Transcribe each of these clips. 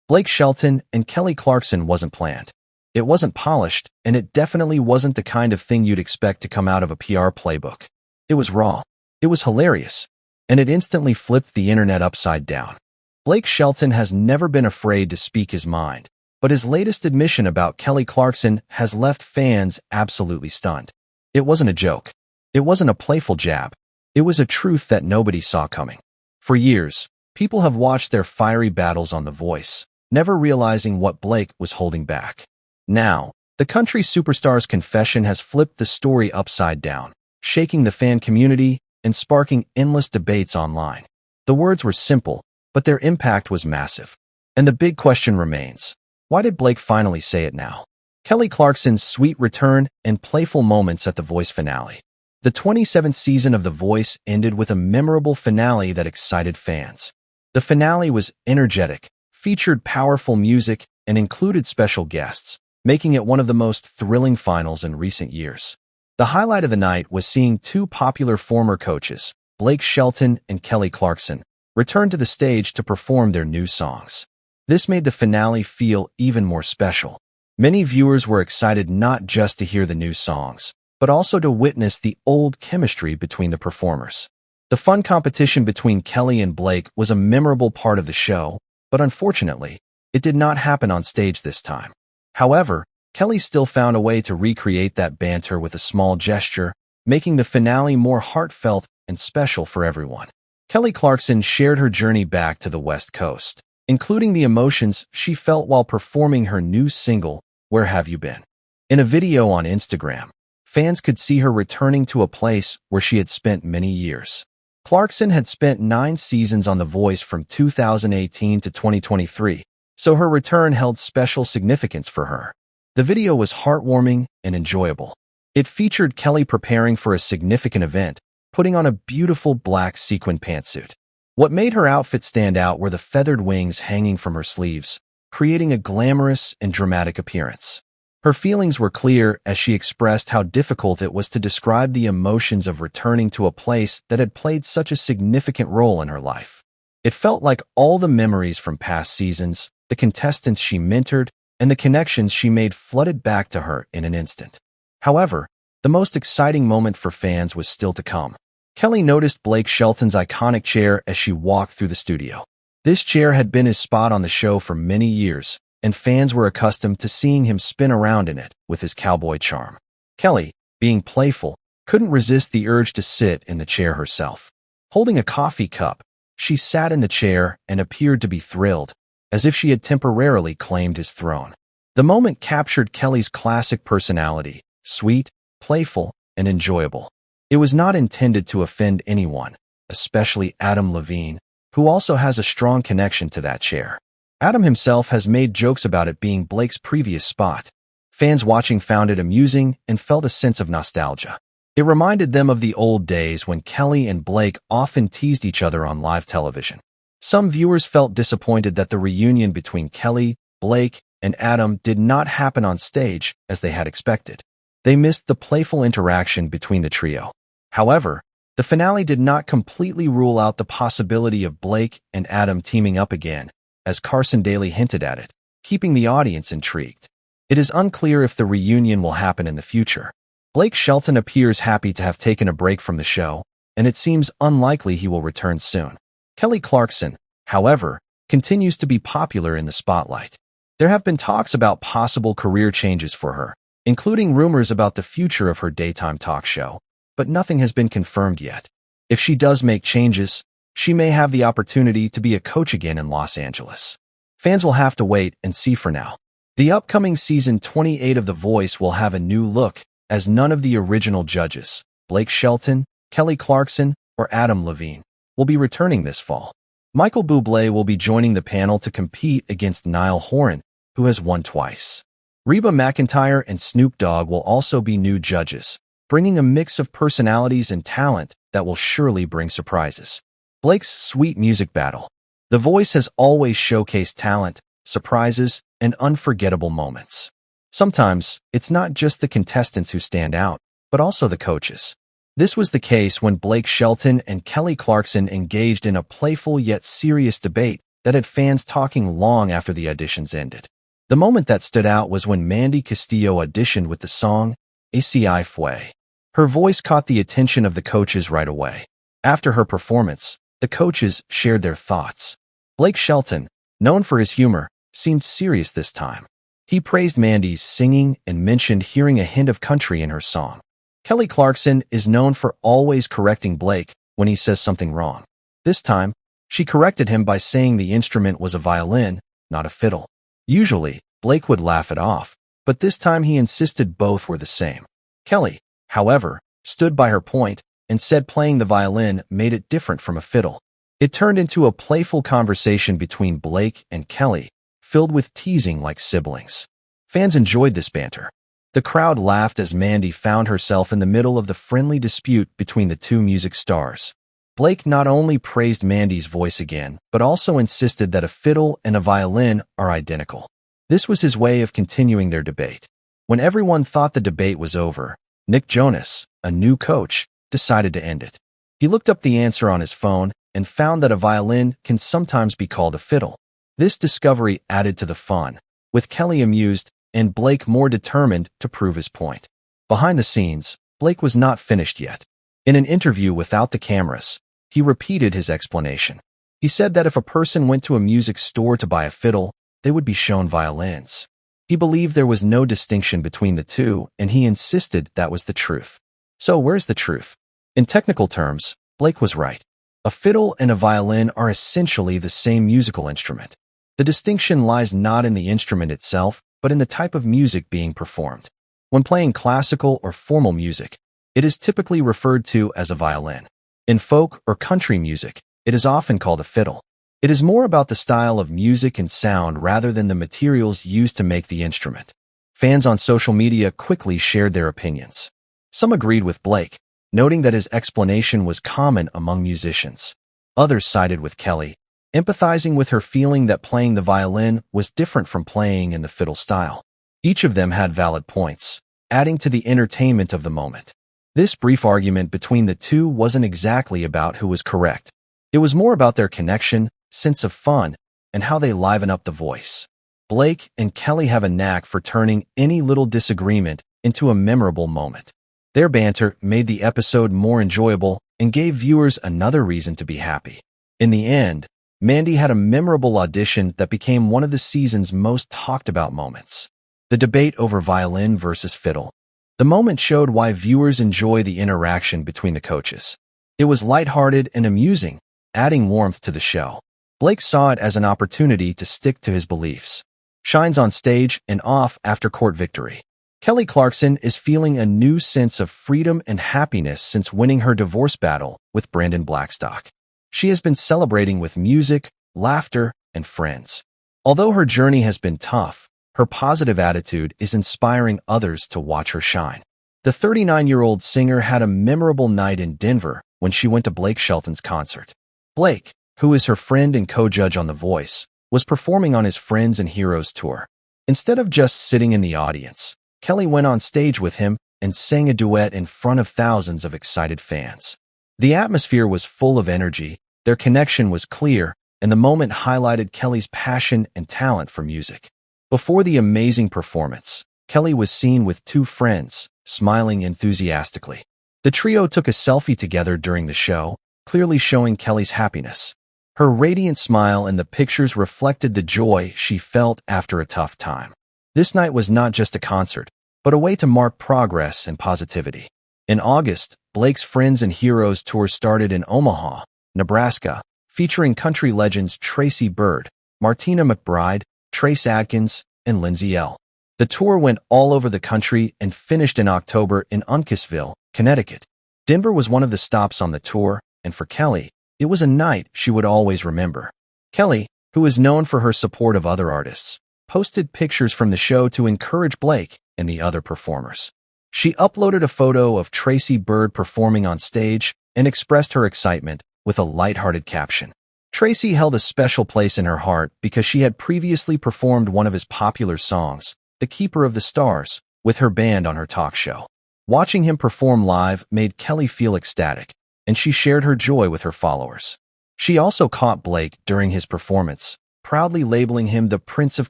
Blake Shelton and Kelly Clarkson wasn't planned. It wasn't polished, and it definitely wasn't the kind of thing you'd expect to come out of a PR playbook. It was raw. It was hilarious. And it instantly flipped the internet upside down. Blake Shelton has never been afraid to speak his mind, but his latest admission about Kelly Clarkson has left fans absolutely stunned. It wasn't a joke. It wasn't a playful jab. It was a truth that nobody saw coming. For years, people have watched their fiery battles on The Voice, never realizing what Blake was holding back. Now, the country superstar's confession has flipped the story upside down, shaking the fan community and sparking endless debates online. The words were simple, but their impact was massive. And the big question remains, why did Blake finally say it now? Kelly Clarkson's sweet return and playful moments at The Voice finale. The 27th season of The Voice ended with a memorable finale that excited fans. The finale was energetic, featured powerful music, and included special guests, making it one of the most thrilling finals in recent years. The highlight of the night was seeing two popular former coaches, Blake Shelton and Kelly Clarkson, return to the stage to perform their new songs. This made the finale feel even more special. Many viewers were excited not just to hear the new songs, but also to witness the old chemistry between the performers. The fun competition between Kelly and Blake was a memorable part of the show, but unfortunately, it did not happen on stage this time. However, Kelly still found a way to recreate that banter with a small gesture, making the finale more heartfelt and special for everyone. Kelly Clarkson shared her journey back to the West Coast, including the emotions she felt while performing her new single, Where Have You Been? In a video on Instagram, fans could see her returning to a place where she had spent many years. Clarkson had spent 9 seasons on The Voice from 2018 to 2023, so her return held special significance for her. The video was heartwarming and enjoyable. It featured Kelly preparing for a significant event, putting on a beautiful black sequin pantsuit. What made her outfit stand out were the feathered wings hanging from her sleeves, creating a glamorous and dramatic appearance. Her feelings were clear as she expressed how difficult it was to describe the emotions of returning to a place that had played such a significant role in her life. It felt like all the memories from past seasons, the contestants she mentored, and the connections she made flooded back to her in an instant. However, the most exciting moment for fans was still to come. Kelly noticed Blake Shelton's iconic chair as she walked through the studio. This chair had been his spot on the show for many years, and fans were accustomed to seeing him spin around in it with his cowboy charm. Kelly, being playful, couldn't resist the urge to sit in the chair herself. Holding a coffee cup, she sat in the chair and appeared to be thrilled, as if she had temporarily claimed his throne. The moment captured Kelly's classic personality, sweet, playful, and enjoyable. It was not intended to offend anyone, especially Adam Levine, who also has a strong connection to that chair. Adam himself has made jokes about it being Blake's previous spot. Fans watching found it amusing and felt a sense of nostalgia. It reminded them of the old days when Kelly and Blake often teased each other on live television. Some viewers felt disappointed that the reunion between Kelly, Blake, and Adam did not happen on stage as they had expected. They missed the playful interaction between the trio. However, the finale did not completely rule out the possibility of Blake and Adam teaming up again, as Carson Daly hinted at it, keeping the audience intrigued. It is unclear if the reunion will happen in the future. Blake Shelton appears happy to have taken a break from the show, and it seems unlikely he will return soon. Kelly Clarkson, however, continues to be popular in the spotlight. There have been talks about possible career changes for her, including rumors about the future of her daytime talk show, but nothing has been confirmed yet. If she does make changes, she may have the opportunity to be a coach again in Los Angeles. Fans will have to wait and see for now. The upcoming season 28 of The Voice will have a new look, as none of the original judges, Blake Shelton, Kelly Clarkson, or Adam Levine, will be returning this fall. Michael Bublé will be joining the panel to compete against Niall Horan, who has won twice. Reba McEntire and Snoop Dogg will also be new judges, bringing a mix of personalities and talent that will surely bring surprises. Blake's sweet music battle. The Voice has always showcased talent, surprises, and unforgettable moments. Sometimes, it's not just the contestants who stand out, but also the coaches. This was the case when Blake Shelton and Kelly Clarkson engaged in a playful yet serious debate that had fans talking long after the auditions ended. The moment that stood out was when Mandy Castillo auditioned with the song ACI Fue. Her voice caught the attention of the coaches right away. After her performance, the coaches shared their thoughts. Blake Shelton, known for his humor, seemed serious this time. He praised Mandy's singing and mentioned hearing a hint of country in her song. Kelly Clarkson is known for always correcting Blake when he says something wrong. This time, she corrected him by saying the instrument was a violin, not a fiddle. Usually, Blake would laugh it off, but this time he insisted both were the same. Kelly, however, stood by her point and said playing the violin made it different from a fiddle. It turned into a playful conversation between Blake and Kelly, filled with teasing like siblings. Fans enjoyed this banter. The crowd laughed as Mandy found herself in the middle of the friendly dispute between the two music stars. Blake not only praised Mandy's voice again, but also insisted that a fiddle and a violin are identical. This was his way of continuing their debate. When everyone thought the debate was over, Nick Jonas, a new coach, decided to end it. He looked up the answer on his phone and found that a violin can sometimes be called a fiddle. This discovery added to the fun, with Kelly amused and Blake more determined to prove his point. Behind the scenes, Blake was not finished yet. In an interview without the cameras, he repeated his explanation. He said that if a person went to a music store to buy a fiddle, they would be shown violins. He believed there was no distinction between the two, and he insisted that was the truth. So where's the truth? In technical terms, Blake was right. A fiddle and a violin are essentially the same musical instrument. The distinction lies not in the instrument itself, but in the type of music being performed. When playing classical or formal music, it is typically referred to as a violin. In folk or country music, it is often called a fiddle. It is more about the style of music and sound rather than the materials used to make the instrument. Fans on social media quickly shared their opinions. Some agreed with Blake, noting that his explanation was common among musicians. Others sided with Kelly, empathizing with her feeling that playing the violin was different from playing in the fiddle style. Each of them had valid points, adding to the entertainment of the moment. This brief argument between the two wasn't exactly about who was correct. It was more about their connection, sense of fun, and how they liven up the voice. Blake and Kelly have a knack for turning any little disagreement into a memorable moment. Their banter made the episode more enjoyable and gave viewers another reason to be happy. In the end, Mandy had a memorable audition that became one of the season's most talked about moments. The debate over violin versus fiddle. The moment showed why viewers enjoy the interaction between the coaches. It was lighthearted and amusing, adding warmth to the show. Blake saw it as an opportunity to stick to his beliefs. Shines on stage and off after court victory. Kelly Clarkson is feeling a new sense of freedom and happiness since winning her divorce battle with Brandon Blackstock. She has been celebrating with music, laughter, and friends. Although her journey has been tough, her positive attitude is inspiring others to watch her shine. The 39-year-old singer had a memorable night in Denver when she went to Blake Shelton's concert. Blake, who is her friend and co-judge on The Voice, was performing on his Friends and Heroes tour. Instead of just sitting in the audience, Kelly went on stage with him and sang a duet in front of thousands of excited fans. The atmosphere was full of energy, their connection was clear, and the moment highlighted Kelly's passion and talent for music. Before the amazing performance, Kelly was seen with two friends, smiling enthusiastically. The trio took a selfie together during the show, clearly showing Kelly's happiness. Her radiant smile in the pictures reflected the joy she felt after a tough time. This night was not just a concert, but a way to mark progress and positivity. In August, Blake's Friends and Heroes tour started in Omaha, Nebraska, featuring country legends Tracy Byrd, Martina McBride, Trace Adkins, and Lindsay Ell. The tour went all over the country and finished in October in Uncasville, Connecticut. Denver was one of the stops on the tour, and for Kelly, it was a night she would always remember. Kelly, who is known for her support of other artists, posted pictures from the show to encourage Blake and the other performers. She uploaded a photo of Tracy Byrd performing on stage and expressed her excitement with a lighthearted caption. Tracy held a special place in her heart because she had previously performed one of his popular songs, The Keeper of the Stars, with her band on her talk show. Watching him perform live made Kelly feel ecstatic, and she shared her joy with her followers. She also caught Blake during his performance, proudly labeling him the Prince of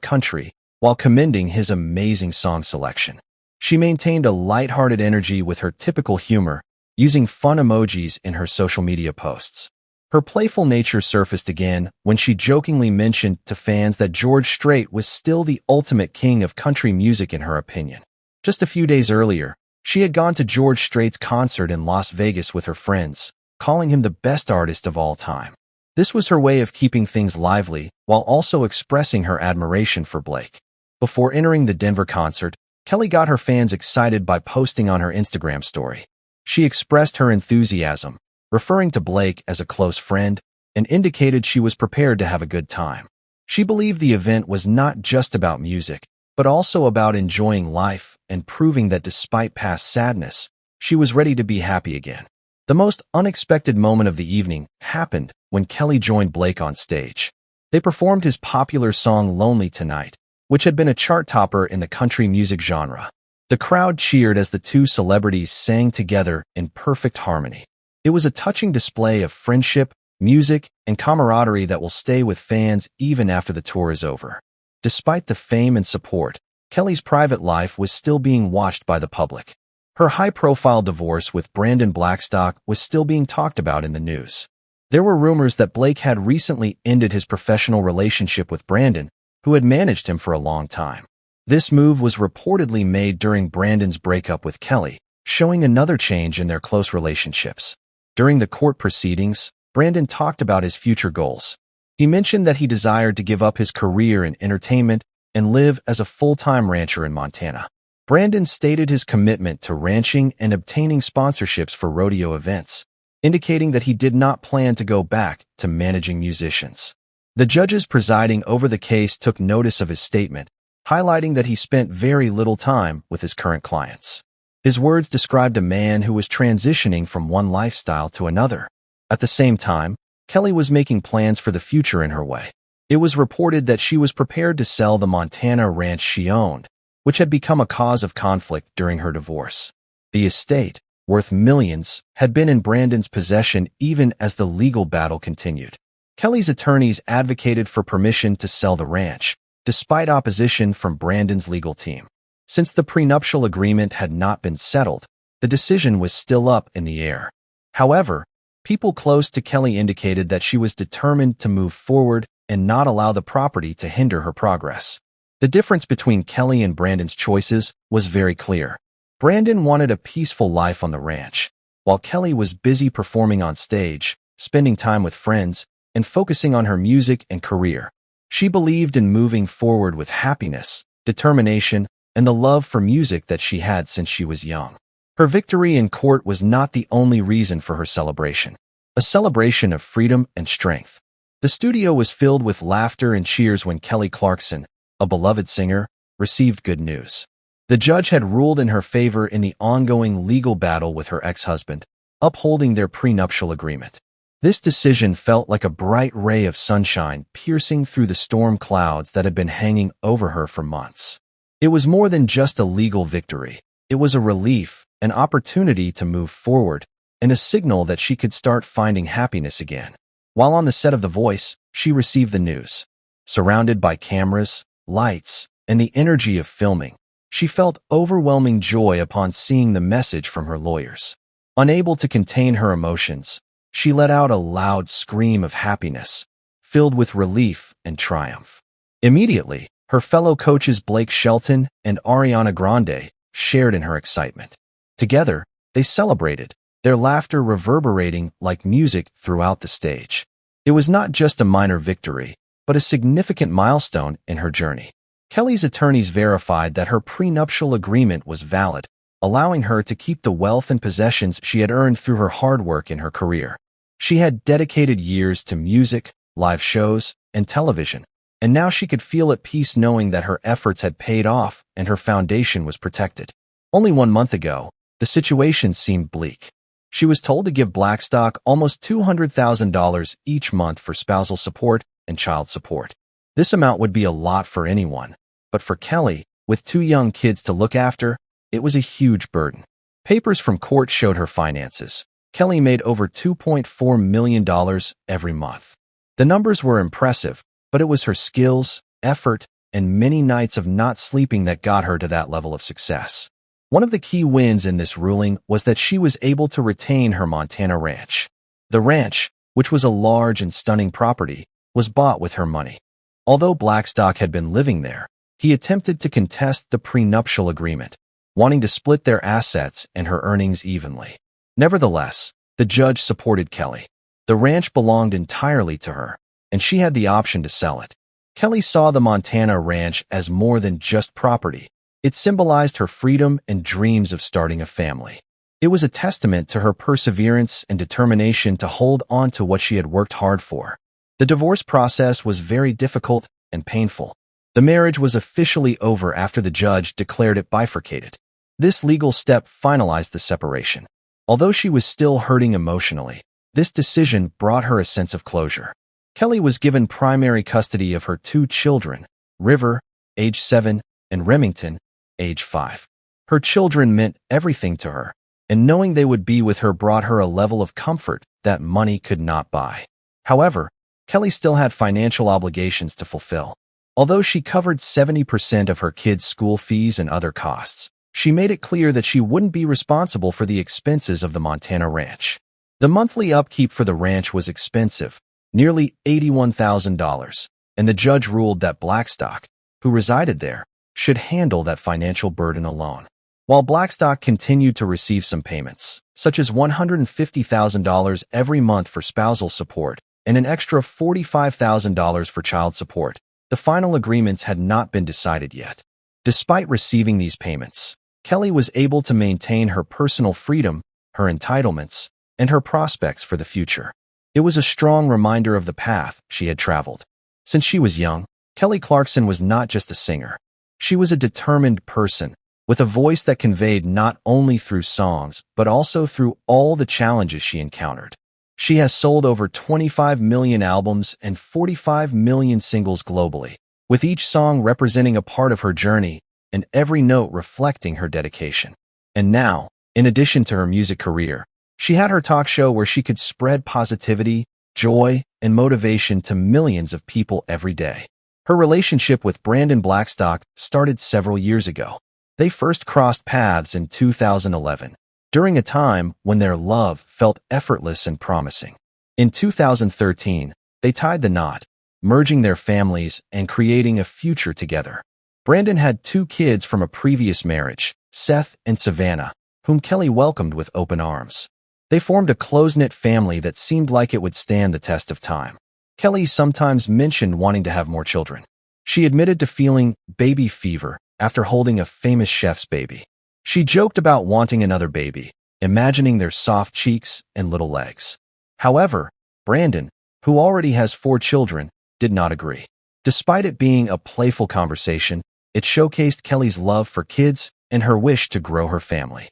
Country while commending his amazing song selection. She maintained a lighthearted energy with her typical humor, using fun emojis in her social media posts. Her playful nature surfaced again when she jokingly mentioned to fans that George Strait was still the ultimate king of country music in her opinion. Just a few days earlier, she had gone to George Strait's concert in Las Vegas with her friends, calling him the best artist of all time. This was her way of keeping things lively while also expressing her admiration for Blake. Before entering the Denver concert, Kelly got her fans excited by posting on her Instagram story. She expressed her enthusiasm, referring to Blake as a close friend, and indicated she was prepared to have a good time. She believed the event was not just about music, but also about enjoying life and proving that despite past sadness, she was ready to be happy again. The most unexpected moment of the evening happened when Kelly joined Blake on stage. They performed his popular song Lonely Tonight, which had been a chart topper in the country music genre. The crowd cheered as the two celebrities sang together in perfect harmony. It was a touching display of friendship, music, and camaraderie that will stay with fans even after the tour is over. Despite the fame and support, Kelly's private life was still being watched by the public. Her high-profile divorce with Brandon Blackstock was still being talked about in the news. There were rumors that Blake had recently ended his professional relationship with Brandon, who had managed him for a long time. This move was reportedly made during Brandon's breakup with Kelly, showing another change in their close relationships. During the court proceedings, Brandon talked about his future goals. He mentioned that he desired to give up his career in entertainment and live as a full-time rancher in Montana. Brandon stated his commitment to ranching and obtaining sponsorships for rodeo events, indicating that he did not plan to go back to managing musicians. The judges presiding over the case took notice of his statement, highlighting that he spent very little time with his current clients. His words described a man who was transitioning from one lifestyle to another. At the same time, Kelly was making plans for the future in her way. It was reported that she was prepared to sell the Montana ranch she owned, which had become a cause of conflict during her divorce. The estate, worth millions, had been in Brandon's possession even as the legal battle continued. Kelly's attorneys advocated for permission to sell the ranch, despite opposition from Brandon's legal team. Since the prenuptial agreement had not been settled, the decision was still up in the air. However, people close to Kelly indicated that she was determined to move forward and not allow the property to hinder her progress. The difference between Kelly and Brandon's choices was very clear. Brandon wanted a peaceful life on the ranch, while Kelly was busy performing on stage, spending time with friends, and focusing on her music and career. She believed in moving forward with happiness, determination, and the love for music that she had since she was young. Her victory in court was not the only reason for her celebration, a celebration of freedom and strength. The studio was filled with laughter and cheers when Kelly Clarkson, a beloved singer, received good news. The judge had ruled in her favor in the ongoing legal battle with her ex-husband, upholding their prenuptial agreement. This decision felt like a bright ray of sunshine piercing through the storm clouds that had been hanging over her for months. It was more than just a legal victory. It was a relief, an opportunity to move forward, and a signal that she could start finding happiness again. While on the set of The Voice, she received the news. Surrounded by cameras, lights, and the energy of filming, she felt overwhelming joy upon seeing the message from her lawyers. Unable to contain her emotions, she let out a loud scream of happiness, filled with relief and triumph. Immediately, her fellow coaches Blake Shelton and Ariana Grande shared in her excitement. Together, they celebrated, their laughter reverberating like music throughout the stage. It was not just a minor victory, but a significant milestone in her journey. Kelly's attorneys verified that her prenuptial agreement was valid, allowing her to keep the wealth and possessions she had earned through her hard work in her career. She had dedicated years to music, live shows, and television, and now she could feel at peace knowing that her efforts had paid off and her foundation was protected. Only 1 month ago, the situation seemed bleak. She was told to give Blackstock almost $200,000 each month for spousal support and child support. This amount would be a lot for anyone, but for Kelly, with 2 young kids to look after, it was a huge burden. Papers from court showed her finances. Kelly made over $2.4 million every month. The numbers were impressive, but it was her skills, effort, and many nights of not sleeping that got her to that level of success. One of the key wins in this ruling was that she was able to retain her Montana ranch. The ranch, which was a large and stunning property, was bought with her money. Although Blackstock had been living there, he attempted to contest the prenuptial agreement, wanting to split their assets and her earnings evenly. Nevertheless, the judge supported Kelly. The ranch belonged entirely to her, and she had the option to sell it. Kelly saw the Montana ranch as more than just property. It symbolized her freedom and dreams of starting a family. It was a testament to her perseverance and determination to hold on to what she had worked hard for. The divorce process was very difficult and painful. The marriage was officially over after the judge declared it bifurcated. This legal step finalized the separation. Although she was still hurting emotionally, this decision brought her a sense of closure. Kelly was given primary custody of her two children, River, age 7, and Remington, age 5. Her children meant everything to her, and knowing they would be with her brought her a level of comfort that money could not buy. However, Kelly still had financial obligations to fulfill. Although she covered 70% of her kids' school fees and other costs, she made it clear that she wouldn't be responsible for the expenses of the Montana ranch. The monthly upkeep for the ranch was expensive, nearly $81,000, and the judge ruled that Blackstock, who resided there, should handle that financial burden alone. While Blackstock continued to receive some payments, such as $150,000 every month for spousal support and an extra $45,000 for child support, the final agreements had not been decided yet. Despite receiving these payments, Kelly was able to maintain her personal freedom, her entitlements, and her prospects for the future. It was a strong reminder of the path she had traveled. Since she was young, Kelly Clarkson was not just a singer. She was a determined person, with a voice that conveyed not only through songs, but also through all the challenges she encountered. She has sold over 25 million albums and 45 million singles globally, with each song representing a part of her journey and every note reflecting her dedication. And now, in addition to her music career, she had her talk show where she could spread positivity, joy, and motivation to millions of people every day. Her relationship with Brandon Blackstock started several years ago. They first crossed paths in 2011, during a time when their love felt effortless and promising. In 2013, they tied the knot, merging their families and creating a future together. Brandon had 2 kids from a previous marriage, Seth and Savannah, whom Kelly welcomed with open arms. They formed a close-knit family that seemed like it would stand the test of time. Kelly sometimes mentioned wanting to have more children. She admitted to feeling baby fever after holding a famous chef's baby. She joked about wanting another baby, imagining their soft cheeks and little legs. However, Brandon, who already has 4 children, did not agree. Despite it being a playful conversation, it showcased Kelly's love for kids and her wish to grow her family.